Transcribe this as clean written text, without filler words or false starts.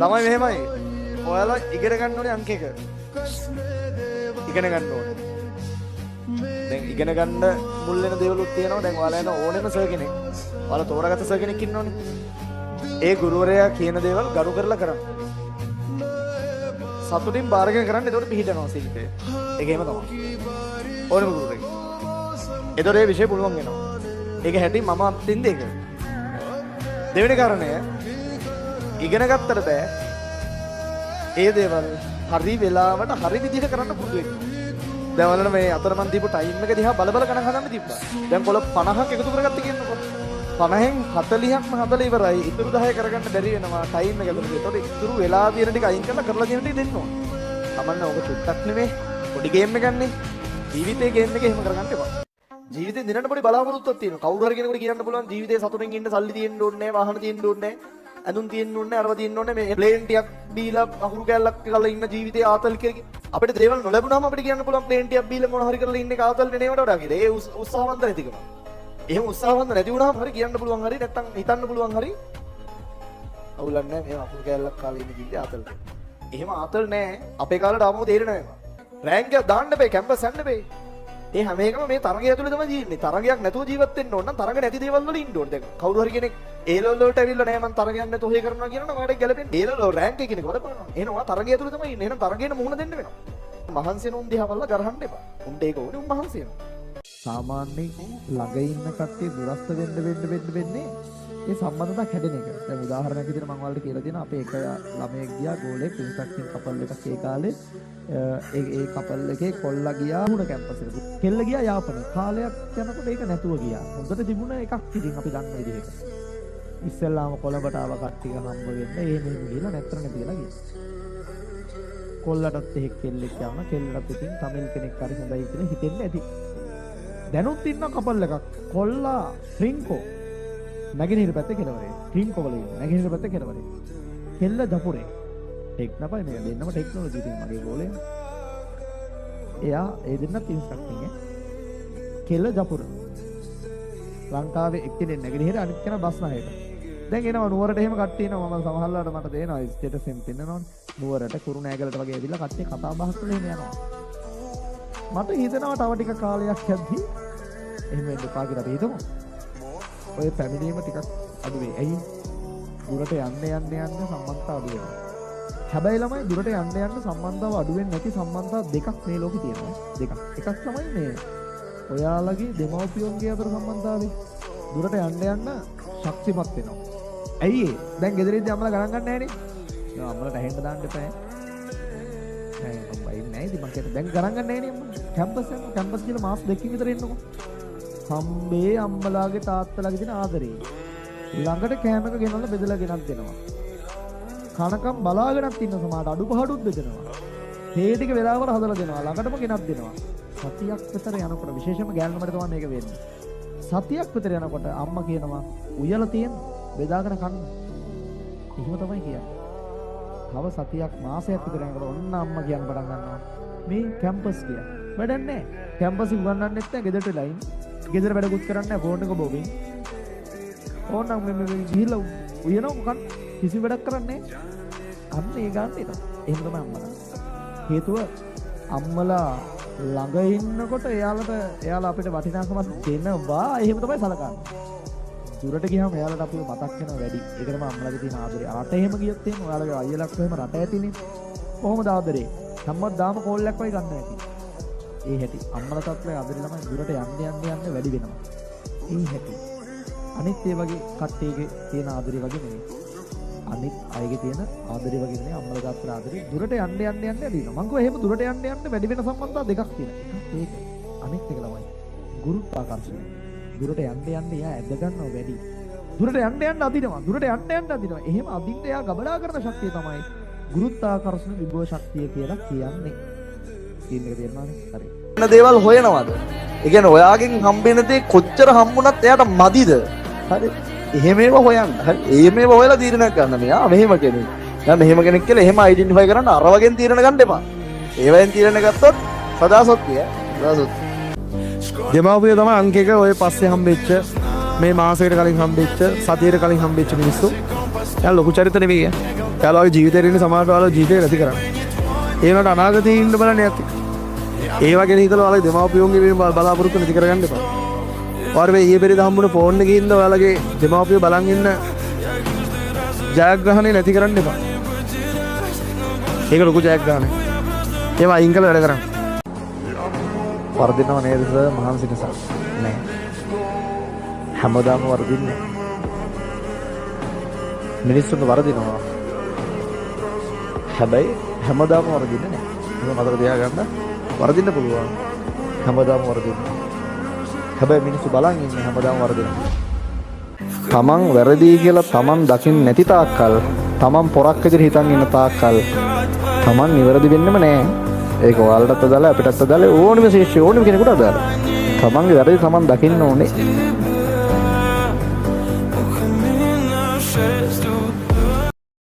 ළමයි මෙහෙමයි. ඔයාලා ඉගෙන ගන්න ඕනේ අංක 1. ඉගෙන ගන්න ඕනේ. දැන් ඉගෙන ගන්න මුල් වෙන දේවලුත් තියෙනවා. දැන් ඔයාලා යන ඕනෙම සර් කෙනෙක්. ඔයාලා තෝරාගත්ත සර් කෙනෙක් ඉන්නෝනේ. ඒ ගුරුවරයා කියන දේවල් ගරු කරලා කරන්න. සතුටින් බාරගෙන කරන්න. එතකොට පිළිහිටනවා සිහිතේ. ඒක එහෙම තමයි. ඕනෙම ගුරුවරයෙක්. එතකොට මේ විෂය පුළුවන් වෙනවා. ඒක හැටි මම අත්දින්ද ඒක. දෙවෙනි කාරණය ඉගෙන ගත්තට බෑ. ඒ දේවල් හරි වෙලාවට හරි විදිහට කරන්න පුරුදු වෙන්න. දැන් වලට මේ අතරමං දීපු ටයිම් එක දිහා බල බල ගණන් හදන්න තිබ්බා. දැන් කොළ 50ක් එකතු කරගත්ත කියන්නකො. 50න් 40ක්ම හදලා ඉවරයි. ඉතුරු 10 කරගන්න බැරි වෙනවා ටයිම් එක ඇතුළත. ඒතකොට ඉතුරු වෙලා තියෙන ටික අයින් කරලා දෙන්න දෙන්න ඕන. තමන්න ඔක චුට්ටක් නෙමෙයි. පොඩි ගේම් එකක් නේ. ජීවිතේ ගේම් එක එහෙම කරගන්න එපා. ජීවිතේ දිනන්න පොඩි බලාපොරොත්තුවක් තියෙනවා. කවුරු හරි කෙනෙකුට කියන්න පුළුවන් ජීවිතේ සතුටින් ඉන්න සල්ලි තියෙන්න ඕනේ නැහැ, වාහන තියෙන්න ඕනේ නැහැ, ඇඳුම් තියෙන්න ඕනේ නැහැ, අරව තියෙන්න ඕනේ මේ ප්ලේන් ටිකක් බීලා අහුරු කැල්ලක් කරලා ඉන්න ජීවිතේ ආතල් කියලා. අපිට දේවල් නොලැබුණාම අපිට කියන්න පුළුවන් ප්ලේන් ටිකක් බීලා මොන හරි කරලා ඉන්න එක ආතල් නෙනේවට වඩා කියලා. ඒ උත්සාහවන්ත නැතිකම. එහෙම උත්සාහවන්ත නැති වුණාම හරි කියන්න පුළුවන් හරි නැත්තම් හිතන්න පුළුවන් හරි අවුලක් නැහැ මේ අහුරු කැල්ලක් කාලේ ඉන්න ජීවිතේ ආතල්. එහෙම ආතල් නැහැ. අපේ කාලේට ආවම තේරෙනවා ඒක. රෑන්ක් එක දාන්න බෑ, කැම්පස් යන්න බෑ. ඒ හැම එකම මේ තරගය ඇතුලේ තමයි ජීන්නේ. තරගයක් නැතුව ජීවත් වෙන්න ඕන නම් තරග නැති දේවල් වල ඉන්න ඕන. දැන් කවුරු හරි කෙනෙක් ඒ ලෙවල් වලට ඇවිල්ලා නැහැ මම තරගයක් නැතුව ඔහේ කරනවා කියනවා නම් ඔයාලට ගැලපෙන්නේ ඒ ලෙවල් රෑන්ක් එකේ කෙනෙක් වඩපනවා. එහෙනම් ඔයා තරගය ඇතුලේ තමයි ඉන්නේ. එහෙනම් තරගේට මුහුණ දෙන්න වෙනවා. මහන්සි වෙන උන් දිහා බලලා ගරහන්න එපා. උන්ට ඒක ඕනේ උන් මහන්සි වෙනවා. සාමාන්‍යයෙන් ළඟ ඉන්න කට්ටිය දුරස්ත වෙන්නේ ඒ සම්බන්ධතා කැඩෙන එක. දැන් උදාහරණයක් විදිහට මම ඔයාලට කියලා දෙනවා අපේ එක ළමයෙක් ගියා ගෝලෙක් ඉන්ස්ට්‍රක්ටින් කපල් එකක් ඒ කාලේ ඒ කපල් එකේ කොල්ලා ගියා මුණ කැම්පස් එකට. කෙල්ල ගියා යාපනයේ. කාලයක් යනකොට ඒක නැතුව ගියා. හොඳට තිබුණ එකක් ඉතින් අපි දන්න විදිහට. ඉස්සෙල්ලාම කොළඹට ආව කට්ටිය හම්බ වෙන්න එහෙම ගිහලා නැත්තර නැතිලා ගියා. කොල්ලටත් එහෙක් කෙල්ලෙක් යවන කෙල්ලටත් ඉතින් තමිල් කෙනෙක් හරි හොඳයි කියලා හිතෙන්නේ ඇති. දැනුත් ඉන්න කපල් එකක් කොල්ලා රින්කෝ නැගෙනහිර පැත්තේ කෙළවරේ. රින්කෝ වල ඉන්න නැගෙනහිර පැත්තේ කෙළවරේ. කෙල්ල දපුරේ. ටෙක්නපයි මේ දෙන්නම ටෙක්නොලොජි ඉතින් මගේ ගෝලේ. එයා ඒ දෙන්නත් ඉන්ස්ට්‍රක්ටින් ඈ. කෙල්ල දපුර. ලංකාවේ එක්කෙනෙක් නැගෙනහිර අනිත් කෙනා බස්නායක. දැන් එනවා නුවරට එහෙම කට්ටිය එනවා මම සමහරලාට මට දෙනවා ස්ටේටස් එකෙන් පෙන්නනවනේ. නුවරට කුරුණෑගලට වගේ ඇවිල්ලා කට්ටිය කතා බහ කරලා එහෙම යනවා. මට හිතෙනවා තව ටික කාලයක් යද්දී එහෙම වෙන්න එපා කියලා අපි හිතමු. ඔය පැමිණීම ටිකක් අඩු වෙයි. ඇයි? දුරට යන්න සම්බන්ධතාව අඩු වෙනවා. හැබැයි ළමයි දුරට යන්න සම්බන්ධතාව අඩු වෙන්නේ නැති සම්බන්ධතා දෙකක් මේ ලෝකේ තියෙනවා. දෙකක්. එකක් තමයි මේ ඔයාලගේ දෙමව්පියන්ගේ අතර සම්බන්ධතාවය. දුරට යන්න ශක්තිමත් වෙනවා. ඇයි ඒ? දැන් ගෙදරින්දී අම්මලා ගණන් ගන්න නැහැ නේ. අම්මලාට ඇහෙන්න දාන්න එපා. නෑ මම බයින්නේ නැහැ ඉතින් මම කියත දැන් ගණන් ගන්න නැහැ නේ අම්මා. කැම්පස් කියලා මාස දෙකකින් විතර එන්නකො. හම්බේ අම්මලාගේ තාත්තලාගේ දෙන ආදරේ. ළඟට කෑම එක ගෙනල්ලා බෙදලා ගෙනත් දෙනවා. කනකම් බලාගෙනත් ඉන්න සමාට අඩුපහඩුත් බෙදනවා. තේ ටික වෙලාවකට හදලා දෙනවා. ළඟටම ගෙනත් දෙනවා. සතියක් විතර යනකොට විශේෂයෙන්ම ගෑනුමට තමයි මේක වෙන්නේ. සතියක් විතර යනකොට අම්මා කියනවා උයලා තියෙන බෙදාගෙන කන්න. එහෙම තමයි කියන්නේ. තව සතියක් මාසයක් විතර යනකොට ඔන්න අම්මා කියන්න පටන් ගන්නවා. මේ කැම්පස් ගියා. වැඩක් නැහැ. කැම්පස් උගන්වන්නෙත් නැහැ ගෙදරට ලයින්. ගෙදර වැඩකුත් කරන්නේ නැහැ ෆෝන් එක බොමින්. ඕනනම් මේ ගිහිල්ලා උයනවා මොකක්ද? කිසි වැඩක් කරන්නේ නැහැ. අන්න ඒ ගන්න එනවා. එහෙම තමයි අම්මලා. හේතුව අම්මලා ළඟ ඉන්නකොට එයාලා අපිට වටිනාකමක් දෙනවා. එහෙම තමයි සලකන්නේ. දුරට ගියාම එයාලට අපිව මතක් වෙනවා වැඩි. ඒක තමයි අම්මලාගේ තියෙන ආදරේ. රට එහෙම ගියොත් එහෙම ඔයාලගේ අයියලාක් එහෙම රට ඇතිනේ. කොහොමද ආදරේ? හැමදාම කෝල් එකක් වයි ගන්න ඇති. ඒ හැටි අම්මලා තාත්තලා ආදරේ ළමයි දුරට යන්න වැඩි වෙනවා. ඒ හැටි අනිත් ඒ වගේ කට්ටියගේ තියෙන ආදරේ වගේ නෙමෙයි. අනිත් අයගේ තියෙන ආදරේ වගේ නෙමෙයි අම්මලා තාත්තලා ආදරේ දුරට යන්න වැඩි වෙනවා. මං කිව්වා එහෙම දුරට යන්න වැඩි වෙන සම්බන්ධතා දෙකක් තියෙනවා. ඒක අනිත් එක ළමයි ගුරුත්වාකර්ෂණය. දුරට යන්න එයා ඇද ගන්නවා වැඩි. දුරට යන්න අදිනවා. දුරට යන්න අදිනවා. එහෙම අදින්න එයා ගබඩා කරන ශක්තිය තමයි ගුරුත්වාකර්ෂණ විභව ශක්තිය කියලා කියන්නේ. කියන එක තේරුණානේ? හරි. වෙන දේවල් හොයනවාද? ඒ කියන්නේ ඔයාගෙන් හම්බෙන දේ කොච්චර හම්බුණත් එයාට මදිද? හරි. එහෙම ඒවා හොයන්න. හරි. එහෙම ඒවා හොයලා තීරණයක් ගන්න මෙයා. මෙහෙම කෙනෙක්. දැන් මෙහෙම කෙනෙක් කියලා එහෙම අයිඩෙන්ටිෆයි කරන්න අර වගේ තීරණ ගන්න එපා. ඒවෙන් තීරණ ගත්තොත් සදාසොත්තිය. සදාසොත්තිය. දෙමාපිය තමයි අංක එක ඔය පස්සේ හම්බෙච්ච මේ මාසෙකට කලින් හම්බෙච්ච සතියකට කලින් හම්බෙච්ච මිනිස්සු. දැන් ලොකු චරිත නෙවෙයි. යාළුවාගේ ජීවිතේ ඉන්න සමාජ වල ජීවිතේ නැති කරන්නේ. ඒ වුණාට අනාගතේ ඉන්න බලන්නේ නැති. ඒ වගේ හිතලා ඔයාලගේ දෙමාපියෝන්ගේ බලාපොරොත්තු නැති කරගන්න එපා. ඔයාලා මේ ඊයේ පෙරේද හම්බුනේ ෆෝන් එකේ ඉන්න ඔයාලගේ දෙමාපියෝ බලන් ඉන්න ජයග්‍රහණය නැති කරන්න එපා. ඒක ලොකු ජයග්‍රහණයක්. ඒවා අයින් කරලා වැඩ කරන්න. වර්ධිනව නේද සර් මහන්සි නිසා? නෑ. හැමදාම වර්ධින්නේ. මිනිස්සුන්ට වර්ධිනවා. හැබැයි හැමදාම වර්ධින්නේ නෑ. ඒක මතක තියාගන්න. වර්ධින්න පුළුවන්. හැමදාම වර්ධින්නේ. හැබැයි මිනිස්සු බලන් ඉන්නේ හැමදාම වර්ධිනවා. තමන් වැරදි කියලා තමන් දකින්න නැති තාක්කල්, තමන් පොරක් විදිහට හිතන් ඉන්න තාක්කල් තමන් නිවැරදි වෙන්නෙම නෑ. ඒක ඔයාලටත් අදාළයි අපිටත් අදාළයි ඕනෙම ශිෂ්‍ය ඕනෙම කෙනෙකුට අදාළයි. තමන්ගේ වැරදි තමන් දකින්න ඕනේ.